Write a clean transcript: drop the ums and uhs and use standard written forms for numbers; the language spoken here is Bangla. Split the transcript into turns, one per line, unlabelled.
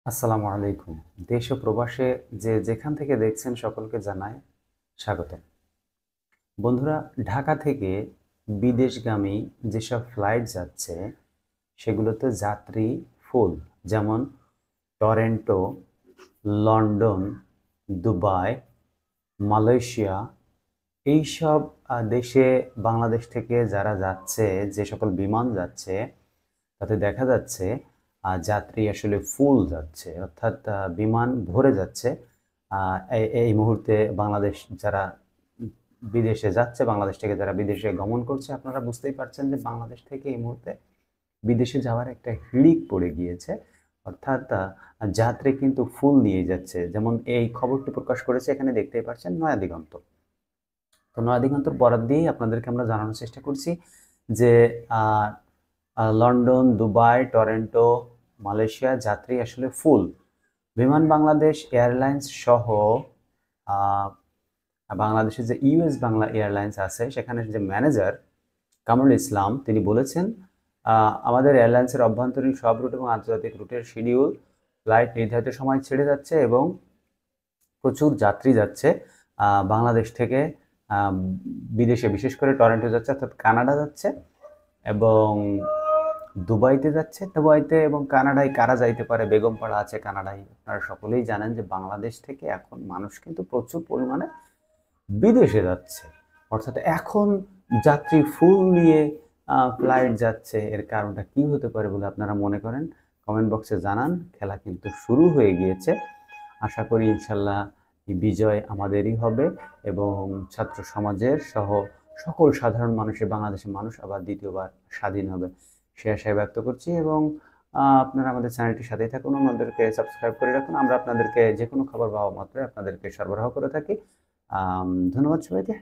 আসসালামু আলাইকুম। দেশ ও প্রবাসে যে যেখান থেকে দেখছেন সকলকে জানাই স্বাগত। বন্ধুরা, ঢাকা থেকে বিদেশগামী যেসব ফ্লাইট যাচ্ছে সেগুলোতে যাত্রী ফুল। যেমন টরন্টো, লন্ডন, দুবাই, মালয়েশিয়া এইসব দেশে বাংলাদেশ থেকে যারা যাচ্ছে, যে সকল বিমান যাচ্ছে তাতে দেখা যাচ্ছে যাত্রী আসলে ফুল যাচ্ছে, অর্থাৎ বিমান ভরে যাচ্ছে। এই মুহূর্তে বাংলাদেশ যারা বিদেশে যাচ্ছে, বাংলাদেশ থেকে যারা বিদেশে গমন করছে, আপনারা বুঝতেই পারছেন যে বাংলাদেশ থেকে এই মুহূর্তে বিদেশে যাওয়ার একটা হিড়িক পড়ে গিয়েছে। অর্থাৎ যাত্রী কিন্তু ফুল নিয়ে যাচ্ছে। যেমন এই খবরটি প্রকাশ করেছে, এখানে দেখতেই পাচ্ছেন, নয়া দিগন্ত। তো নয়া দিগন্তর বরাত দিয়েই আপনাদেরকে আমরা জানানোর চেষ্টা করছি যে আহ, লন্ডন, দুবাই, টরন্টো, মালয়েশিয়া যাত্রী আসলে ফুল। বিমান বাংলাদেশ এয়ারলাইন্স সহ আহ, বাংলাদেশের যে ইউএস বাংলা এয়ারলাইন্স আছে, সেখানে যে ম্যানেজার কামরুল ইসলাম তিনি বলেছেন, আমাদের এয়ারলাইন্সের অভ্যন্তরীণ সব রুট এবং আন্তর্জাতিক রুটের শিডিউল ফ্লাইট নির্ধারিত সময় ছেড়ে যাচ্ছে এবং প্রচুর যাত্রী যাচ্ছে বাংলাদেশ থেকে আহ, বিদেশে, বিশেষ করে টরন্টো যাচ্ছে, অর্থাৎ কানাডা যাচ্ছে এবং দুবাইতে যাচ্ছে। দুবাইতে এবং কানাডায় কারা যাইতে পারে? বেগমপাড়া আছে কানাডায়। আপনারা সকলেই জানেন যে বাংলাদেশ থেকে এখন মানুষ কিন্তু প্রচুর পরিমাণে বিদেশে যাচ্ছে। অর্থাৎ এখন যাত্রী ফুল নিয়ে ফ্লাইট যাচ্ছে। এর কারণটা কি হতে পারে বলে আপনারা মনে করেন? কমেন্ট বক্সে জানান। খেলা কিন্তু শুরু হয়ে গিয়েছে। আশা করি ইনশাল্লাহ এই বিজয় আমাদেরই হবে এবং ছাত্র সমাজের সহ সকল সাধারণ মানুষের, বাংলাদেশের মানুষ আবার দ্বিতীয়বার স্বাধীন হবে সে আশায় ব্যক্ত করছি। এবং আপনারা আমাদের চ্যানেলটির সাথেই থাকুন, আমাদেরকে সাবস্ক্রাইব করে রাখুন। আমরা আপনাদেরকে যে কোনো খবর পাওয়া মাত্রই আপনাদেরকে সরবরাহ করে থাকি। ধন্যবাদ সবাইকে।